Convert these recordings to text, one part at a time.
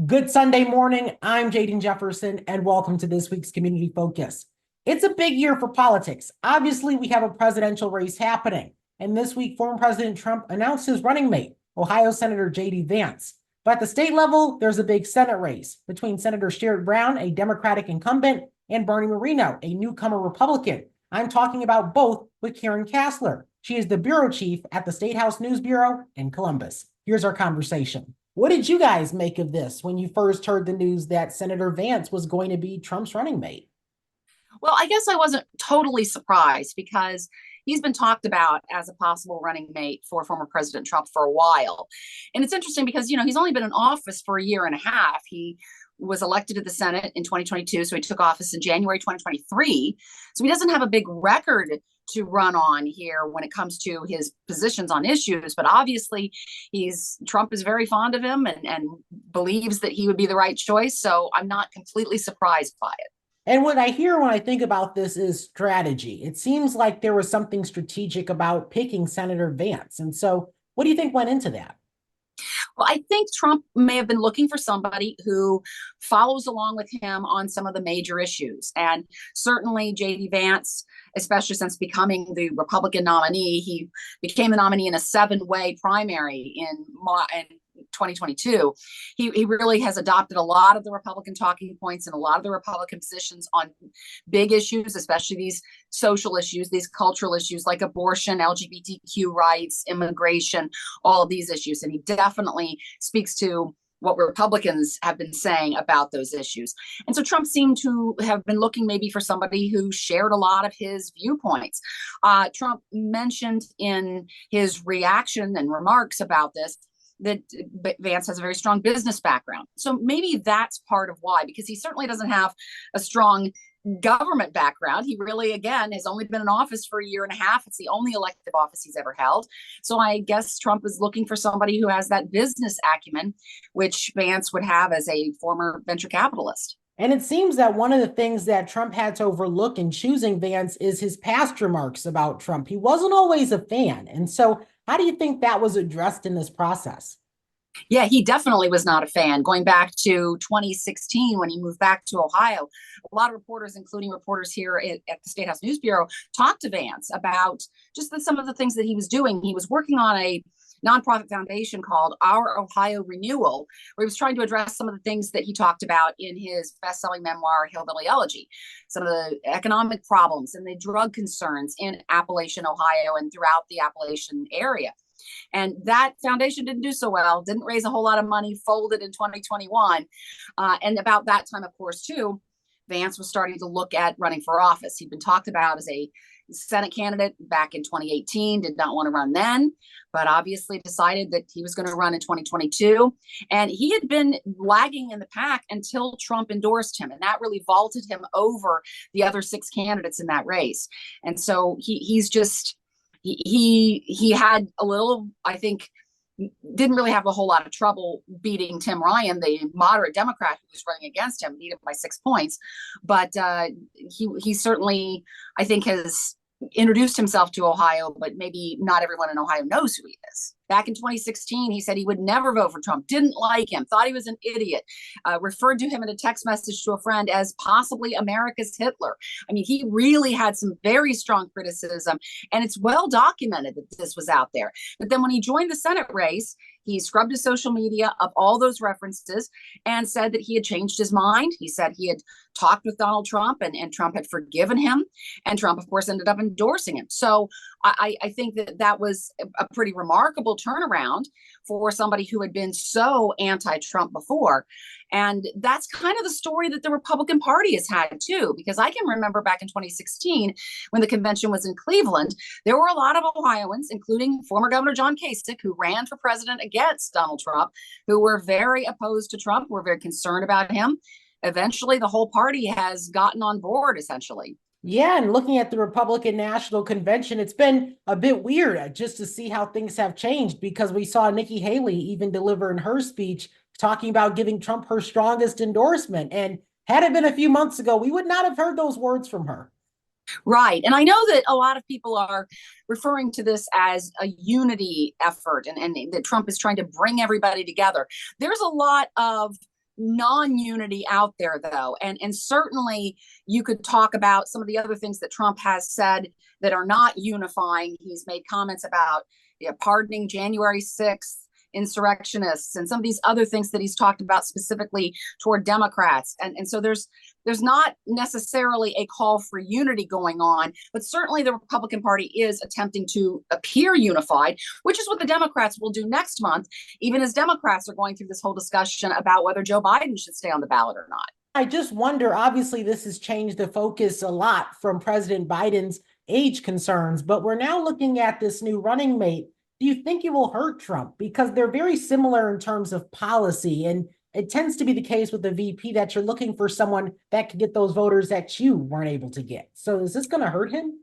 Good Sunday morning. I'm Jaden Jefferson, and welcome to this week's Community Focus. It's a big year for politics. Obviously, we have a presidential race happening, and this week, former President Trump announced his running mate, Ohio Senator J.D. Vance. But at the state level, there's a big Senate race between Senator Sherrod Brown, a Democratic incumbent, and Bernie Moreno, a newcomer Republican. I'm talking about both with Karen Kasler. She is the bureau chief at the Statehouse News Bureau in Columbus. Here's our conversation. What did you guys make of this when you first heard the news that Senator Vance was going to be Trump's running mate? Well, I guess I wasn't totally surprised because he's been talked about as a possible running mate for former President Trump for a while. And it's interesting because, he's only been in office for a year and a half. He was elected to the Senate in 2022, so he took office in January 2023. So he doesn't have a big record to run on here when it comes to his positions on issues, but obviously Trump is very fond of him and believes that he would be the right choice. So I'm not completely surprised by it. And what I hear when I think about this is strategy. It seems like there was something strategic about picking Senator Vance. And so what do you think went into that? Well, I think Trump may have been looking for somebody who follows along with him on some of the major issues. And certainly J.D. Vance, especially since becoming the Republican nominee, he became the nominee in a 7-way primary in 2022. He really has adopted a lot of the Republican talking points and a lot of the Republican positions on big issues, especially these social issues, these cultural issues like abortion, LGBTQ rights, immigration, all of these issues. And he definitely speaks to what Republicans have been saying about those issues. And so Trump seemed to have been looking maybe for somebody who shared a lot of his viewpoints. Trump mentioned in his reaction and remarks about this that Vance has a very strong business background. So maybe that's part of why, because he certainly doesn't have a strong government background. He really, again, has only been in office for a year and a half. It's the only elective office he's ever held. So I guess Trump is looking for somebody who has that business acumen, which Vance would have as a former venture capitalist. And it seems that one of the things that Trump had to overlook in choosing Vance is his past remarks about Trump. He wasn't always a fan. And so how do you think that was addressed in this process? Yeah, he definitely was not a fan. Going back to 2016, when he moved back to Ohio, a lot of reporters, including reporters here at the Statehouse News Bureau, talked to Vance about just some of the things that he was doing. He was working on a nonprofit foundation called Our Ohio Renewal, where he was trying to address some of the things that he talked about in his best-selling memoir, Hillbilly Elegy, some of the economic problems and the drug concerns in Appalachian, Ohio, and throughout the Appalachian area. And that foundation didn't do so well, didn't raise a whole lot of money, folded in 2021. And about that time, of course, too, Vance was starting to look at running for office. He'd been talked about as a Senate candidate back in 2018, did not want to run then, but obviously decided that he was going to run in 2022. And he had been lagging in the pack until Trump endorsed him. And that really vaulted him over the other 6 candidates in that race. And so he had a little, I think, didn't really have a whole lot of trouble beating Tim Ryan, the moderate Democrat who was running against him, beat him by 6 points. But he certainly, I think, has introduced himself to Ohio, but maybe not everyone in Ohio knows who he is. Back in 2016, he said he would never vote for Trump, didn't like him, thought he was an idiot, referred to him in a text message to a friend as possibly America's Hitler. I mean, he really had some very strong criticism, and it's well documented that this was out there. But then when he joined the Senate race, he scrubbed his social media of all those references and said that he had changed his mind. He said he had talked with Donald Trump and Trump had forgiven him. And Trump, of course, ended up endorsing him. So I think that was a pretty remarkable turnaround for somebody who had been so anti-Trump before. And that's kind of the story that the Republican Party has had, too, because I can remember back in 2016 when the convention was in Cleveland, there were a lot of Ohioans, including former Governor John Kasich, who ran for president against Donald Trump, who were very opposed to Trump, were very concerned about him. Eventually, the whole party has gotten on board, essentially. Yeah, and looking at the Republican National Convention, it's been a bit weird just to see how things have changed because we saw Nikki Haley even deliver in her speech talking about giving Trump her strongest endorsement. And had it been a few months ago, we would not have heard those words from her. Right. And I know that a lot of people are referring to this as a unity effort and that Trump is trying to bring everybody together. There's a lot of non-unity out there, though. And certainly you could talk about some of the other things that Trump has said that are not unifying. He's made comments about pardoning January 6th insurrectionists and some of these other things that he's talked about specifically toward Democrats. And so there's not necessarily a call for unity going on, but certainly the Republican Party is attempting to appear unified, which is what the Democrats will do next month, even as Democrats are going through this whole discussion about whether Joe Biden should stay on the ballot or not. I just wonder, obviously, this has changed the focus a lot from President Biden's age concerns, but we're now looking at this new running mate. Do you think it will hurt Trump? Because they're very similar in terms of policy, and it tends to be the case with the VP that you're looking for someone that can get those voters that you weren't able to get. So is this going to hurt him?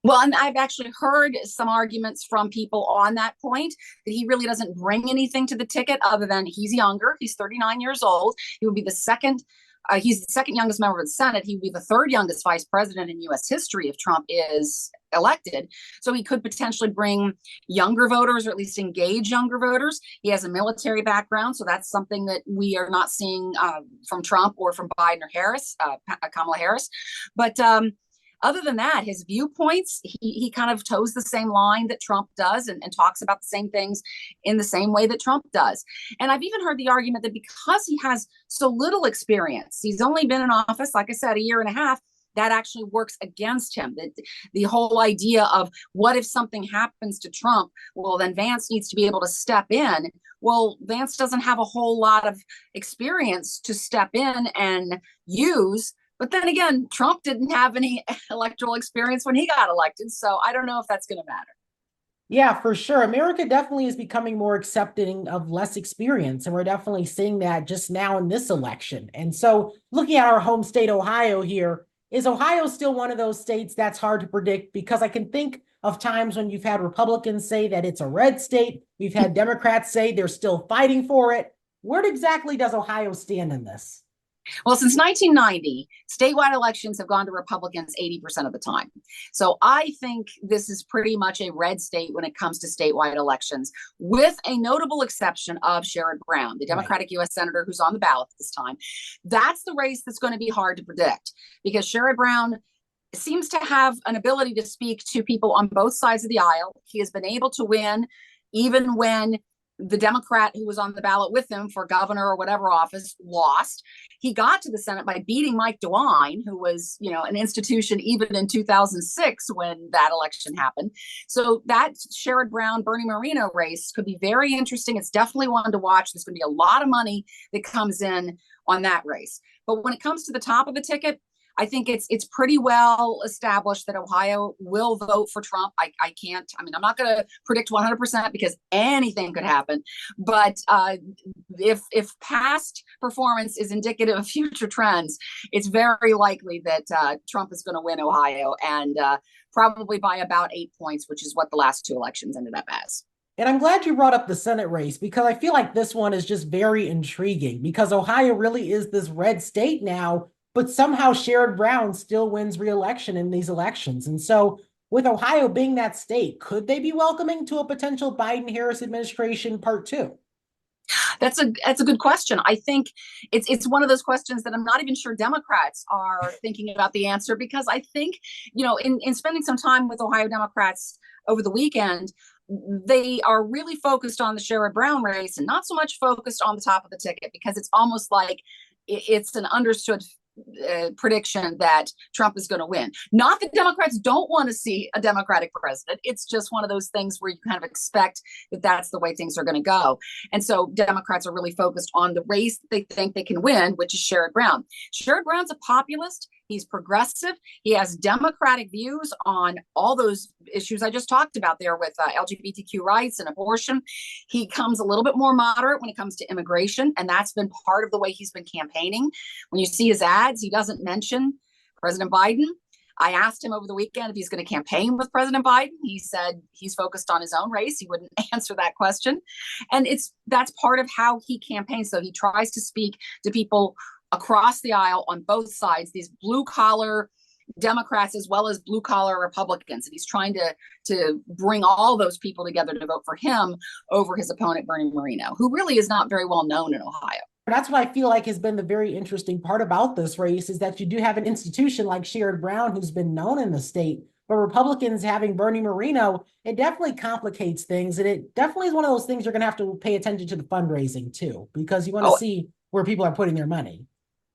Well, and I've actually heard some arguments from people on that point that he really doesn't bring anything to the ticket other than he's younger. He's 39 years old. He would be the second. He's the second youngest member of the Senate. He would be the third youngest vice president in U.S. history if Trump is elected. So he could potentially bring younger voters, or at least engage younger voters. He has a military background, so that's something that we are not seeing from Trump or from Biden or Harris, Kamala Harris. But other than that, his viewpoints, he kind of toes the same line that Trump does and talks about the same things in the same way that Trump does. And I've even heard the argument that because he has so little experience, he's only been in office, like I said, a year and a half, that actually works against him. That the whole idea of what if something happens to Trump, well, then Vance needs to be able to step in. Well, Vance doesn't have a whole lot of experience to step in and use. But then again, Trump didn't have any electoral experience when he got elected. So I don't know if that's going to matter. Yeah, for sure. America definitely is becoming more accepting of less experience. And we're definitely seeing that just now in this election. And so looking at our home state, Ohio here, is Ohio still one of those states that's hard to predict? Because I can think of times when you've had Republicans say that it's a red state. We've had Democrats say they're still fighting for it. Where exactly does Ohio stand in this? Well, since 1990, statewide elections have gone to Republicans 80% of the time. So I think this is pretty much a red state when it comes to statewide elections, with a notable exception of Sherrod Brown, the Democratic U.S. Senator who's on the ballot this time. That's the race that's going to be hard to predict because Sherrod Brown seems to have an ability to speak to people on both sides of the aisle. He has been able to win even when the Democrat who was on the ballot with him for governor or whatever office lost. He got to the Senate by beating Mike DeWine, who was, an institution even in 2006 when that election happened. So that Sherrod Brown, Bernie Moreno race could be very interesting. It's definitely one to watch. There's going to be a lot of money that comes in on that race. But when it comes to the top of the ticket, I think it's pretty well established that Ohio will vote for Trump. I'm not going to predict 100% because anything could happen. But if past performance is indicative of future trends, it's very likely that Trump is going to win Ohio and probably by about 8 points, which is what the last two elections ended up as. And I'm glad you brought up the Senate race because I feel like this one is just very intriguing because Ohio really is this red state now. But somehow Sherrod Brown still wins re-election in these elections. And so with Ohio being that state, could they be welcoming to a potential Biden-Harris administration part two? That's a good question. I think it's one of those questions that I'm not even sure Democrats are thinking about the answer because I think, in spending some time with Ohio Democrats over the weekend, they are really focused on the Sherrod Brown race and not so much focused on the top of the ticket because it's almost like it's an understood prediction that Trump is going to win. Not that Democrats don't want to see a Democratic president. It's just one of those things where you kind of expect that that's the way things are going to go. And so Democrats are really focused on the race that they think they can win, which is Sherrod Brown. Sherrod Brown's a populist. He's progressive. He has Democratic views on all those issues I just talked about there with LGBTQ rights and abortion. He comes a little bit more moderate when it comes to immigration, and that's been part of the way he's been campaigning. When you see his ads, he doesn't mention President Biden. I asked him over the weekend if he's going to campaign with President Biden. He said he's focused on his own race. He wouldn't answer that question. And that's part of how he campaigns. So he tries to speak to people across the aisle on both sides, these blue collar Democrats as well as blue collar Republicans. And he's trying to bring all those people together to vote for him over his opponent, Bernie Moreno, who really is not very well known in Ohio. That's what I feel like has been the very interesting part about this race is that you do have an institution like Sherrod Brown, who's been known in the state, but Republicans having Bernie Moreno, it definitely complicates things. And it definitely is one of those things you're going to have to pay attention to the fundraising too, because you want to Oh, see where people are putting their money.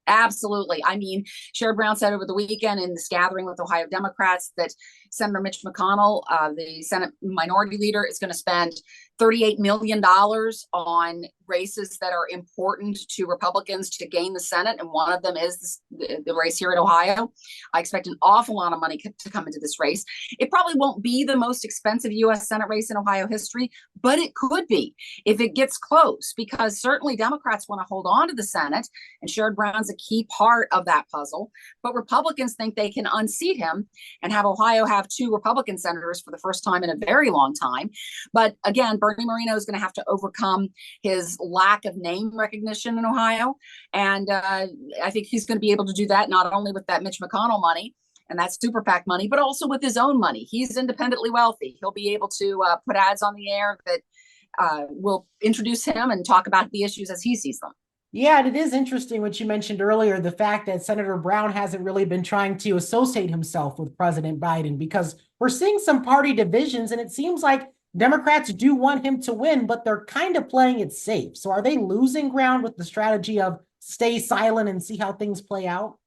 absolutely. I mean, Sherrod Brown said over the weekend in this gathering with Ohio Democrats that Senator Mitch McConnell, the Senate minority leader, is going to spend $38 million on races that are important to Republicans to gain the Senate. And one of them is the race here in Ohio. I expect an awful lot of money to come into this race. It probably won't be the most expensive U.S. Senate race in Ohio history, but it could be if it gets close, because certainly Democrats want to hold on to the Senate, and Sherrod Brown's a key part of that puzzle. But Republicans think they can unseat him and have Ohio have two Republican senators for the first time in a very long time. But again, Bernie Moreno is going to have to overcome his lack of name recognition in Ohio. And I think he's going to be able to do that not only with that Mitch McConnell money and that super PAC money, but also with his own money. He's independently wealthy. He'll be able to put ads on the air that will introduce him and talk about the issues as he sees them. Yeah, and it is interesting what you mentioned earlier, the fact that Senator Brown hasn't really been trying to associate himself with President Biden, because we're seeing some party divisions and it seems like Democrats do want him to win, but they're kind of playing it safe. So are they losing ground with the strategy of stay silent and see how things play out?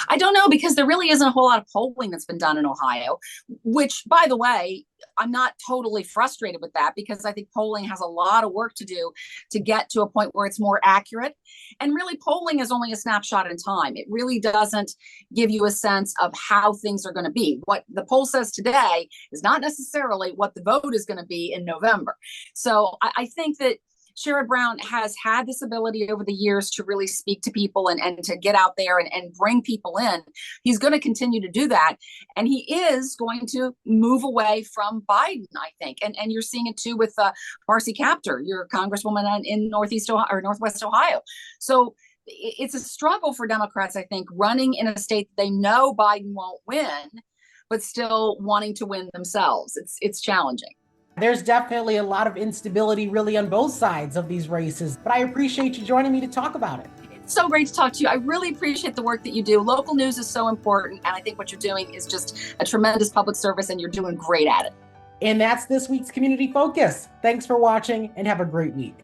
I don't know, because there really isn't a whole lot of polling that's been done in Ohio, which, by the way, I'm not totally frustrated with that, because I think polling has a lot of work to do to get to a point where it's more accurate. And really, polling is only a snapshot in time. It really doesn't give you a sense of how things are going to be. What the poll says today is not necessarily what the vote is going to be in November. So I think that Sherrod Brown has had this ability over the years to really speak to people and to get out there and bring people in. He's going to continue to do that. And he is going to move away from Biden, I think. And you're seeing it too with Marcy Kaptur, your congresswoman in Northeast Ohio, or Northwest Ohio. So it's a struggle for Democrats, I think, running in a state they know Biden won't win, but still wanting to win themselves. It's challenging. There's definitely a lot of instability really on both sides of these races, but I appreciate you joining me to talk about it. It's so great to talk to you. I really appreciate the work that you do. Local news is so important, and I think what you're doing is just a tremendous public service, and you're doing great at it. And that's this week's Community Focus. Thanks for watching and have a great week.